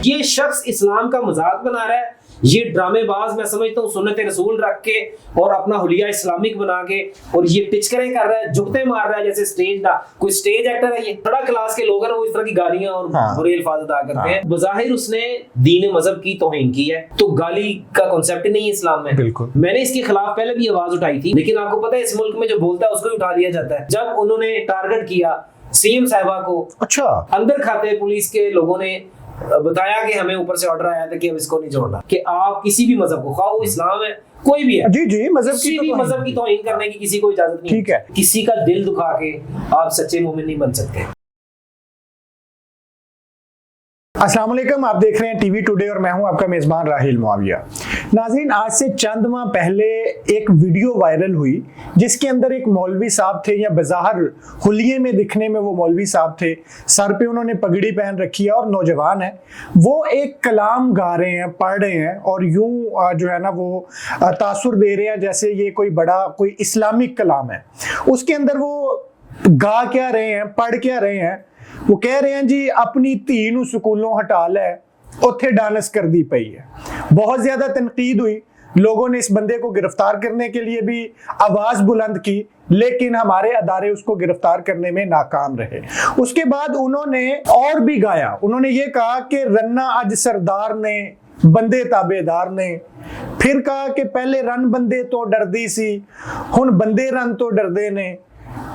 یہ شخص اسلام کا مذاق بنا رہا ہے, یہ ڈرامے باز میں سمجھتا ہوں سنت رسول رکھ کے اور اپنا حلیہ اسلامک بنا کے, اور یہ ٹچکریں کر رہا ہے, جھکتے مار رہا ہے جیسے سٹیج دا کوئی سٹیج ایکٹر ہے. یہ بڑا کلاس کے لوگ ہیں وہ اس طرح کی گالیاں اور برے الفاظ ادا کرتے ہیں. بظاہر اس نے دین مذہب کی توہین کی ہے, تو گالی کا کنسیپٹ نہیں ہے اسلام میں. میں نے اس کے خلاف پہلے بھی آواز اٹھائی تھی, لیکن آپ کو پتہ ہے اس ملک میں جو بولتا ہے اس کو بھی اٹھا دیا جاتا ہے. جب انہوں نے ٹارگٹ کیا سی ایم صاحبہ کو, اچھا اندر کھاتے پولیس کے لوگوں نے بتایا کہ ہمیں اوپر سے آرڈر آیا تھا کہ اب اس کو نہیں چھوڑنا, کہ آپ کسی بھی مذہب کو, خواہ وہ اسلام ہے کوئی بھی ہے, جی کسی بھی مذہب کی توہین کرنے کی کسی کو اجازت نہیں. ٹھیک ہے, کسی کا دل دکھا کے آپ سچے مومن نہیں بن سکتے. السلام علیکم, آپ دیکھ رہے ہیں ٹی وی ٹوڈے اور میں ہوں آپ کا میزبان راحیل معاویہ. ناظرین, آج سے چند ماہ پہلے ایک ویڈیو وائرل ہوئی جس کے اندر ایک مولوی صاحب تھے, یا بظاہر حلیے میں دکھنے میں وہ مولوی صاحب تھے, سر پہ انہوں نے پگڑی پہن رکھی ہے اور نوجوان ہے. وہ ایک کلام گا رہے ہیں, پڑھ رہے ہیں اور یوں جو ہے نا وہ تاثر دے رہے ہیں جیسے یہ کوئی بڑا کوئی اسلامک کلام ہے. اس کے اندر وہ گا کیا رہے ہیں, پڑھ کیا رہے ہیں, وہ کہہ رہے ہیں جی اپنی دھی نو سکولوں ہٹا لے, اوتھے ڈانس کر دی پئی ہے. بہت زیادہ تنقید ہوئی, لوگوں نے اس بندے کو گرفتار کرنے کے لیے بھی آواز بلند کی, لیکن ہمارے ادارے اس کو گرفتار کرنے میں ناکام رہے. اس کے بعد انہوں نے اور بھی گایا, انہوں نے یہ کہا کہ رنا اج سردار نے بندے تابے دار نے, پھر کہا کہ پہلے رن بندے تو ڈردی سی ہن بندے رن تو ڈردے نے,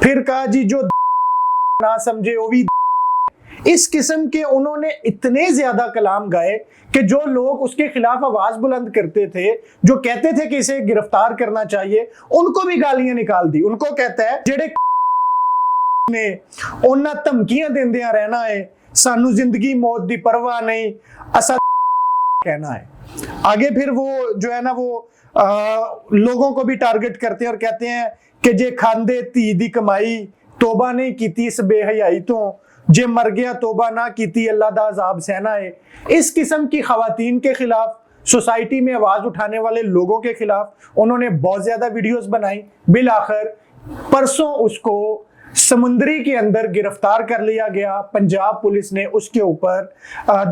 پھر کہا جی جو نہ سمجھے وہ بھی. اس قسم کے انہوں نے اتنے زیادہ کلام گائے کہ جو لوگ اس کے خلاف آواز بلند کرتے تھے, جو کہتے تھے کہ اسے گرفتار کرنا چاہیے, ان کو بھی گالیاں نکال دی. ان کو کہتا ہے جڑے نے انہاں دھمکیاں دیندیاں رہنا ہے, سانو زندگی موت دی پرواہ نہیں, اسا کہنا ہے. آگے پھر وہ جو ہے نا وہ لوگوں کو بھی ٹارگٹ کرتے ہیں اور کہتے ہیں کہ جے کھاندے دھی دی کمائی توبہ نہیں کیتی اس بے حیائی تو, جے مر گیا توبہ نہ کیتی اللہ دا عذاب سہنا ہے. اس قسم کی خواتین کے خلاف, سوسائٹی میں آواز اٹھانے والے لوگوں کے خلاف انہوں نے بہت زیادہ ویڈیوز بنائی. بالآخر پرسوں اس کو سمندری کے اندر گرفتار کر لیا گیا. پنجاب پولیس نے اس کے اوپر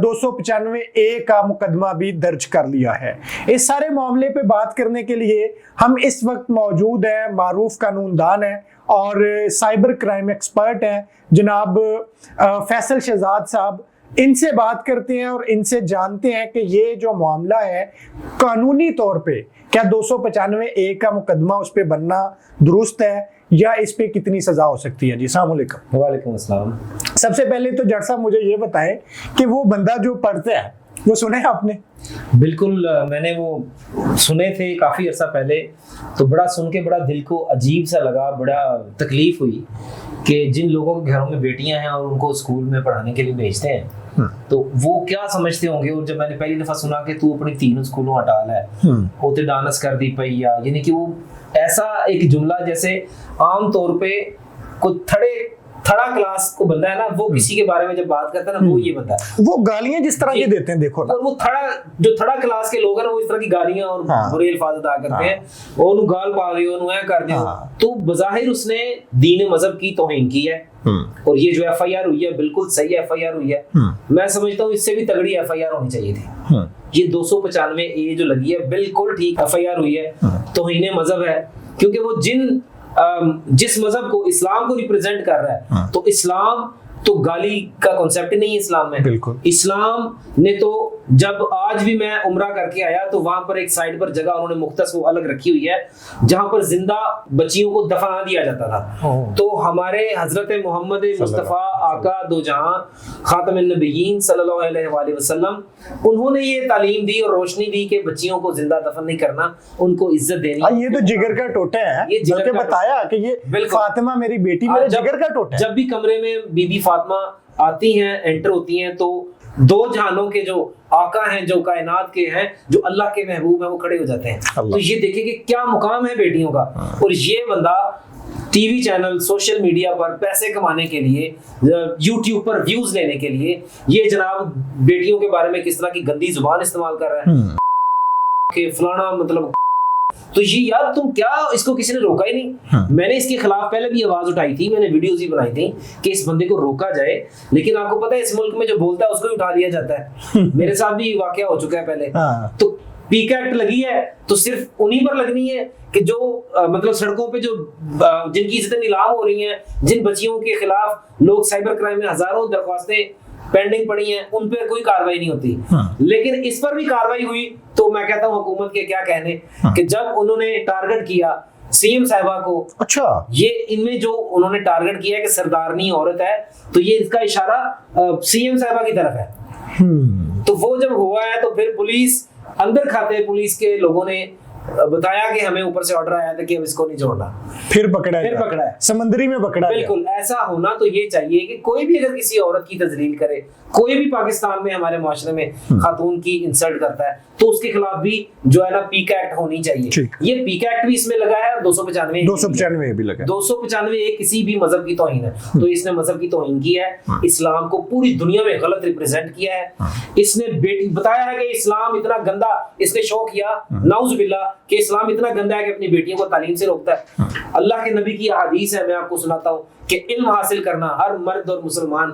295A کا مقدمہ بھی درج کر لیا ہے. اس سارے معاملے پہ بات کرنے کے لیے ہم اس وقت موجود ہیں, معروف قانون دان ہیں اور سائبر کرائم ایکسپرٹ ہیں جناب فیصل شہزاد صاحب. ان سے بات کرتے ہیں اور ان سے جانتے ہیں کہ یہ جو معاملہ ہے قانونی طور پہ کیا 295A کا مقدمہ اس پہ بننا درست ہے یا اس پہ کتنی سزا ہو سکتی ہے. جی السلام علیکم. وعلیکم السلام. سب سے پہلے تو جٹ صاحب مجھے یہ بتائیں کہ وہ بندہ جو پڑھتا ہے وہ سنے آپ نے؟ بالکل, میں نے وہ سنے تھے کافی عرصہ پہلے, تو بڑا سن کے بڑا دل کو عجیب سا لگا, بڑا تکلیف ہوئی کہ جن لوگوں کے گھروں میں بیٹیاں ہیں اور ان کو اسکول میں پڑھانے کے لیے بھیجتے ہیں تو وہ کیا سمجھتے ہوں گے. اور جب میں نے پہلی دفعہ سنا کہ تو اپنی تینوں اسکولوں ہٹا ہے, ہوتے ڈانس کر دی پئی, یا یعنی کہ وہ ایسا ایک جملہ جیسے عام طور پہ کوئی تھڑا کلاس کو بندہ ہے نا, وہ کسی کے بارے میں جب بات کرتا ہے نا وہ یہ بندہ ہے, وہ گالیاں جس طرح کی دیتے ہیں دیکھو, اور وہ تھڑا کلاس کے لوگ ہیں وہ اس طرح کی گالیاں اور برے الفاظ ادا کرتے ہیں, اور انہوں گال پا رہے ہو, انہوں اے کر دے ہو, تو بظاہر اس نے دین مذہب کی توہین کی ہے. اور یہ جو FIR ہوئی ہے بالکل صحیح FIR ہوئی ہے. میں سمجھتا ہوں اس سے بھی تگڑی FIR ہونی چاہیے تھی. یہ 295A جو لگی ہے بالکل ٹھیک FIR ہوئی ہے, توہین مذہب ہے, کیونکہ وہ جس مذہب کو اسلام کو ریپرزینٹ کر رہا ہے, تو اسلام تو گالی کا کنسیپٹ نہیں ہے اسلام میں. اسلام نے تو جب آج بھی میں عمرہ کر کے آیا تو وہاں پر ایک سائڈ پر جگہ انہوں نے مختص وہ الگ رکھی ہوئی ہے جہاں پر زندہ بچیوں کو دفنا دیا جاتا تھا. تو ہمارے حضرت محمد مصطفیٰ آقا دو جہاں خاتم النبیین صلی اللہ علیہ وآلہ وسلم, انہوں نے یہ تعلیم دی اور روشنی دی کہ بچیوں کو زندہ دفن نہیں کرنا, ان کو عزت دینی. یہ تو جگر کا ٹوٹا ہے, یہ جگر کا بتایا کہ یہ فاطمہ میری بیٹی میرے جگر کا ٹوٹا ہے. جب بھی کمرے میں بی بی فاطمہ آتی ہیں, انٹر ہوتی ہیں, تو دو جہانوں کے جو آقا ہیں, جو کائنات کے ہیں, جو اللہ کے محبوب ہیں, وہ کھڑے ہو جاتے ہیں. تو یہ دیکھیں کہ کیا مقام ہے بیٹیوں کا. اور یہ بندہ T V channel, social media پر پیسے کمانے کے لیے, یوٹیوب پر ویوز لینے کے لیے, یہ جناب بیٹیوں کے بارے میں کس طرح کی گندی زبان استعمال کر رہا ہے کہ فلانا مطلب تو یہ یار تم کیا, اس کو کسی نے روکا ہی نہیں. میں نے اس کے خلاف پہلے بھی آواز اٹھائی تھی, میں نے ویڈیوز بھی بنائی تھی کہ اس بندے کو روکا جائے, لیکن آپ کو پتا ہے اس ملک میں جو بولتا ہے اس کو ہی اٹھا دیا جاتا ہے. میرے ساتھ بھی واقعہ ہو چکا ہے پہلے. تو پیک ایکٹ لگی ہے تو صرف انہی پر لگنی ہے کہ جو مطلب سڑکوں پہ جو جن کی عزتیں نیلام ہو رہی ہیں, جن بچیوں کے خلاف لوگ سائبر کرائم میں ہزاروں درخواستیں پینڈنگ پڑی ہیں, ان پہ کوئی کاروائی نہیں ہوتی. لیکن اس پر بھی کاروائی ہوئی تو میں کہتا ہوں حکومت کے کیا کہنے کہ جب انہوں نے ٹارگٹ کیا سی ایم صاحبہ کو, اچھا یہ ان میں جو انہوں نے ٹارگٹ کیا کہ سردارنی عورت ہے, تو یہ اس کا اشارہ سی ایم صاحبہ کی طرف ہے. تو وہ جب ہوا ہے تو پھر پولیس اندر کھاتے پولیس کے لوگوں نے بتایا کہ ہمیں اوپر سے آرڈر آیا تھا کہ اب اس کو نہیں چھوڑنا, پھر پکڑا ہے سمندری میں پکڑا. بالکل ایسا ہونا تو یہ چاہیے کہ کوئی بھی اگر کسی عورت کی تذلیل کرے, کوئی بھی پاکستان میں ہمارے معاشرے میں خاتون کی انسلٹ کرتا ہے تو اس کے خلاف بھی جو ہے نا پیک ایکٹ ہونی چاہیے. یہ پیک ایکٹ بھی اس میں لگا ہے اور 295 بھی لگا. 295 کسی بھی مذہب کی توہین ہے, تو اس نے مذہب کی توہین کی ہے, اسلام کو پوری دنیا میں غلط ریپرزینٹ کیا ہے. اس نے بتایا ہے کہ اسلام اتنا گندا, اس نے شو کیا نعوذ باللہ کہ اسلام اتنا گندا ہے کہ اپنی بیٹیوں کو تعلیم سے روکتا ہے. اللہ کے نبی کی احادیث ہے, میں آپ کو سناتا ہوں کہ علم حاصل کرنا ہر مرد اور مسلمان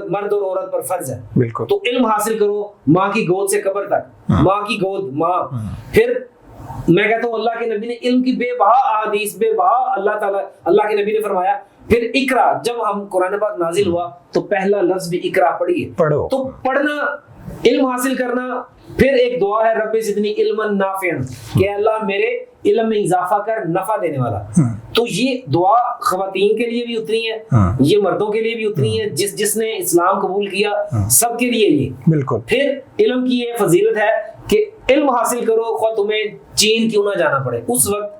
مرد اور عورت پر فرض ہے. بالکل. تو علم حاصل کرو ماں کی گود سے قبر تک, ماں کی گود ماں. پھر میں کہتا ہوں اللہ کے نبی نے علم کی بے بہا احادیث, بے بہا اللہ کے نبی نے فرمایا. پھر اقرا, جب ہم قرآن پاک نازل ہوا تو پہلا لفظ بھی اقرا پڑھیے, تو پڑھنا علم حاصل کرنا. پھر ایک دعا ہے رب زدنی علما نافعا, کہ اللہ میرے علم میں اضافہ کر نفع دینے والا. تو یہ دعا خواتین کے لیے بھی اتنی ہے, یہ مردوں کے لیے بھی اتنی ہے, جس نے اسلام قبول کیا سب کے لیے یہ. بالکل. پھر علم کی یہ فضیلت ہے کہ علم حاصل کرو خواہ تمہیں چین کیوں نہ جانا پڑے. اس وقت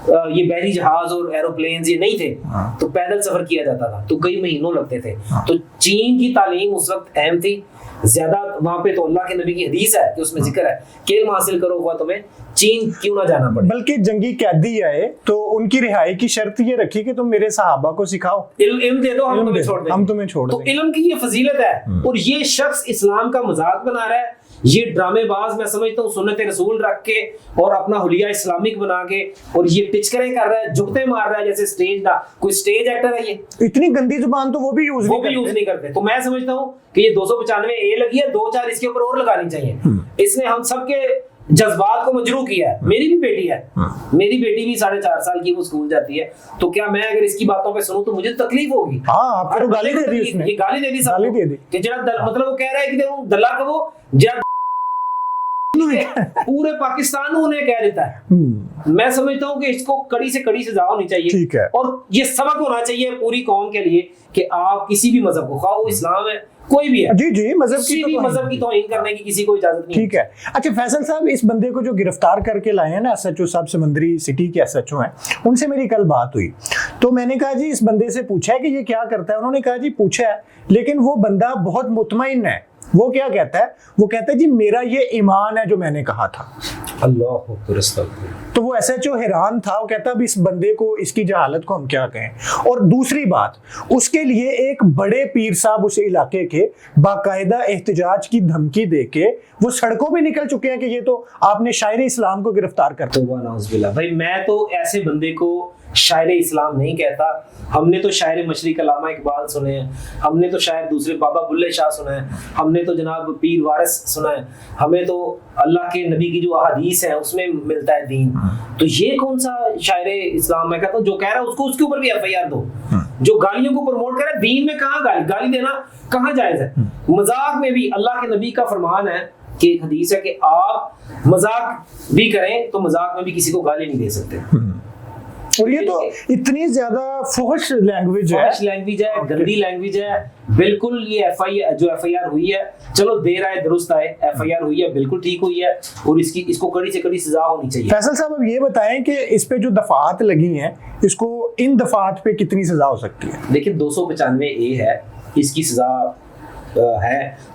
یہ بحری جہاز اور ایروپلینز یہ نہیں تھے تو پیدل سفر کیا جاتا تھا, تو کئی مہینوں لگتے تھے. تو چین کی تعلیم اس وقت اہم تھی زیادہ وہاں پہ. تو اللہ کے نبی کی حدیث ہے کہ اس میں ذکر ہے کہ علم حاصل کرو ہوا تمہیں چین کیوں نہ جانا پڑے. بلکہ جنگی قیدی آئے تو ان کی رہائی کی شرط یہ رکھی کہ تم میرے صحابہ کو سکھاؤ, علم دے دو, ہم تمہیں چھوڑ دیں. تو علم کی یہ فضیلت ہے. اور یہ شخص اسلام کا مذاق بنا رہا ہے, یہ ڈرامے باز میں سمجھتا ہوں سنت رسول رکھ کے اور اپنا حلیہ اسلامک بنا کے, اور یہ ٹچکریں کر رہا ہے, جھکتے مار رہا ہے جیسے سٹیج دا کوئی سٹیج ایکٹر ہے. یہ اتنی گندی زبان تو وہ بھی یوز نہیں کرتے. تو میں سمجھتا ہوں کہ یہ 295 اے لگی ہے, 2-4 اس کے اوپر اور لگانی چاہیے. اس نے ہم سب کے جذبات کو مجروح کیا ہے. میری بھی بیٹی ہے, میری بیٹی بھی 4.5 سال کی, وہ اسکول جاتی ہے. تو کیا میں اگر اس کی باتوں پہ سنوں تو مجھے تکلیف ہوگی. آپ کو گالی دے دی اس نے, یہ گالی دے دی سب کو کہ جناب, مطلب وہ کہہ رہا ہے کہ دلہ کو وہ جناب پورے پاکستان انہیں کہہ دیتا ہے. میں سمجھتا ہوں کہ اس کو کڑی سے کڑی سزا ہونی چاہیے, اور یہ سبق ہونا چاہیے پوری قوم کے لیے کہ آپ کسی بھی مذہب کو, خواہ وہ اسلام ہے کوئی بھی ہے, جی مذہب کی توہین کرنے کی کسی کو اجازت نہیں. ٹھیک ہے. اچھا فیصل صاحب, اس بندے کو جو گرفتار کر کے لائے ہیں نا ایس ایچ او صاحب, سمندری سٹی کے ایس ایچ او ہیں, ان سے میری کل بات ہوئی تو میں نے کہا جی اس بندے سے پوچھا ہے کہ یہ کیا کرتا ہے. انہوں نے کہا جی پوچھا ہے, لیکن وہ بندہ بہت مطمئن ہے. وہ کیا کہتا ہے, وہ کہتا ہے جی میرا یہ ایمان ہے جو میں نے کہا تھا. اللہ اکبر. تو وہ ایس ایچ او حیران تھا, وہ کہتا اب اس بندے کو, اس کی جہالت کو ہم کیا کہیں. اور دوسری بات, اس کے لیے ایک بڑے پیر صاحب اس علاقے کے باقاعدہ احتجاج کی دھمکی دے کے وہ سڑکوں پہ نکل چکے ہیں کہ یہ تو آپ نے شاعر اسلام کو گرفتار کر دیا. بھائی میں تو ایسے بندے کو شاعر اسلام نہیں کہتا. ہم نے تو شاعر مشرق علامہ اقبال سنے ہیں, ہم نے تو شاعر دوسرے بابا بلے شاہ سنا ہے, ہم نے تو جناب پیر وارث سنا ہے, ہمیں تو اللہ کے نبی کی جو احادیث ہیں اس میں ملتا ہے دین. تو یہ کون سا شاعر اسلام؟ میں کہتا ہوں جو کہہ رہا ہے اس کو اس کے اوپر بھی ایف آئی آر دو. جو گالیوں کو پروموٹ کر رہا ہے, دین میں کہاں گالی دینا کہاں جائز ہے؟ مذاق میں بھی اللہ کے نبی کا فرمان ہے کہ ایک حدیث ہے کہ آپ مذاق بھی کریں تو مذاق میں بھی کسی کو گالی نہیں دے سکتے. اور یہ تو اتنی زیادہ فحش لینگویج ہے, گندی لینگویج ہے بالکل. یہ ایف آئی آر ہوئی ہے, چلو دیر آئے درست آئے, ایف آئی آر ہوئی ہے بالکل ٹھیک ہوئی ہے, اور اس کو کڑی سے کڑی سزا ہونی چاہیے. فیصل صاحب اب یہ بتائیں کہ اس پہ جو دفعات لگی ہیں, اس کو ان دفعات پہ کتنی سزا ہو سکتی ہے؟ دیکھیں 295 اے ہے, اس کی سزا ہے,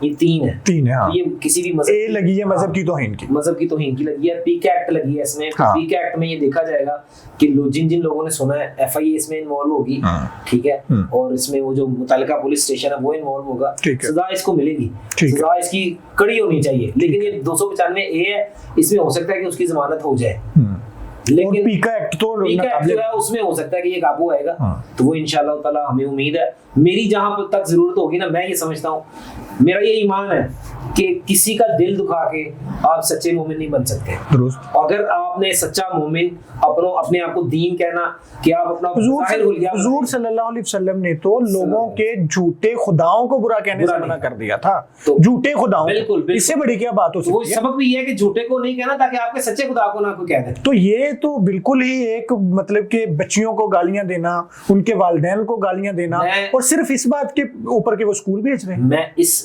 یہ 3 ہے. ہاں. یہ کسی بھی مذہب اے لگی ہے مذہب کی توہین کی, مذہب کی توہین کی لگی ہے. پیک ایکٹ لگی ہے اس میں. پیک ایکٹ میں یہ دیکھا جائے گا کہ جن جن لوگوں نے سنا ہے FIA اس میں انوالو ہوگی, ٹھیک ہے, اور اس میں وہ جو متعلقہ پولیس اسٹیشن ہے وہ انوالو ہوگا, سزا اس کو ملے گی, سزا اس کی کڑی ہونی چاہیے. لیکن یہ 295A ہے, اس میں ہو سکتا ہے کہ اس کی ضمانت ہو جائے, لیکن پیکا ایکٹ تو جو ہے اس میں ہو سکتا ہے کہ یہ قابو آئے گا. تو وہ انشاءاللہ تعالی ہمیں امید ہے, میری جہاں تک ضرورت ہوگی نا, میں یہ سمجھتا ہوں, میرا یہ ایمان ہے کہ کسی کا دل دکھا کے آپ سچے مومن نہیں بن سکتے. اگر آپ نے سچا مومن اپنے آپ کو دین کہنا کہ آپ اپنا حضور صلی اللہ علیہ وسلم نے تو لوگوں کے جھوٹے خداؤں کو برا کہنے سے منع کر دیا تھا, جھوٹے خداؤں. بالکل, اس سے بڑی کیا بات ہو سکتی ہے. وہ سبق بھی یہ ہے کہ جھوٹے کو نہیں کہنا تاکہ آپ کے سچے خدا کو نہ کوئی کہہ دے. تو یہ تو بالکل ہی ایک مطلب کہ بچیوں کو گالیاں دینا, ان کے والدین کو گالیاں دینا, اور صرف اس بات کے اوپر کہ وہ اسکول بھیج رہے ہیں.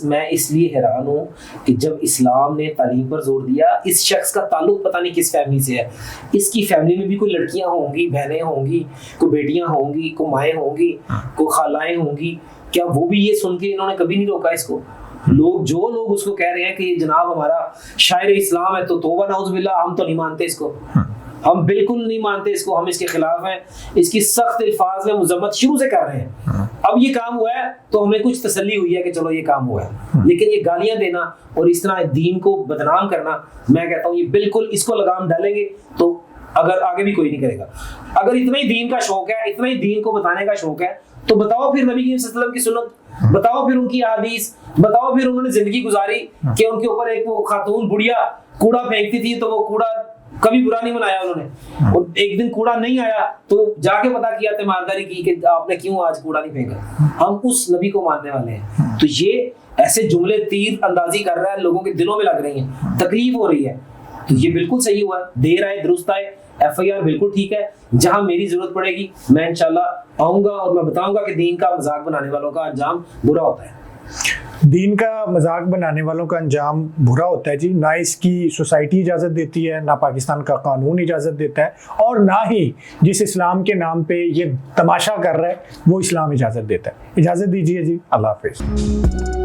میں اس لیے حیران ہوں کہ جب اسلام نے تعلیم پر زور دیا, اس شخص کا تعلق پتہ نہیں کس فیملی سے ہے, اس کی فیملی میں بھی کوئی لڑکیاں ہوں گی, بہنیں ہوں گی, کوئی بیٹیاں ہوں گی, کوئی مائیں ہوں گی, کوئی خالائیں ہوں گی, کیا وہ بھی یہ سن کے انہوں نے کبھی نہیں روکا اس کو؟ جو لوگ اس کو کہہ رہے ہیں کہ جناب ہمارا شاعر اسلام ہے, تو توبہ نعوذ باللہ, ہم تو نہیں مانتے اس کو, ہم بالکل نہیں مانتے اس کو, ہم اس کے خلاف ہیں, اس کی سخت الفاظ میں مذمت شروع سے کر رہے ہیں. اب یہ کام ہوا ہے تو ہمیں کچھ تسلی ہوئی ہے کہ چلو یہ کام ہوا ہے, لیکن یہ گالیاں دینا اور اس طرح دین کو بدنام کرنا, میں کہتا ہوں یہ بالکل, اس کو لگام ڈالیں گے تو اگر آگے بھی کوئی نہیں کرے گا. اگر اتنا ہی دین کا شوق ہے, اتنا ہی دین کو بتانے کا شوق ہے, تو بتاؤ پھر نبی صلی اللہ علیہ وسلم کی سنت, بتاؤ پھر ان کی احادیث, بتاؤ پھر انہوں نے زندگی گزاری کہ ان کے اوپر ایک وہ خاتون بڑھیا کوڑا پھینکتی تھی تو وہ کوڑا کبھی برا نہیں منایا انہوں نے, اور ایک دن کوڑا نہیں آیا تو جا کے پتا کیا, تیمارداری کی کہ آپ نے کیوں آج کوڑا نہیں پھینکا. ہم اس نبی کو ماننے والے ہیں. تو یہ ایسے جملے تیر اندازی کر رہا ہے, لوگوں کے دلوں میں لگ رہی ہیں, تکلیف ہو رہی ہے, تو یہ بالکل صحیح ہوا, دیر آئے درست آئے. FIR بالکل ٹھیک ہے, جہاں میری ضرورت پڑے گی میں انشاءاللہ آؤں گا اور میں بتاؤں گا کہ دین کا مذاق بنانے والوں کا انجام برا ہوتا ہے. دین کا مذاق بنانے والوں کا انجام برا ہوتا ہے جی, نہ اس کی سوسائٹی اجازت دیتی ہے, نہ پاکستان کا قانون اجازت دیتا ہے, اور نہ ہی جس اسلام کے نام پہ یہ تماشا کر رہا ہے وہ اسلام اجازت دیتا ہے. اجازت دیجیے جی, اللہ حافظ.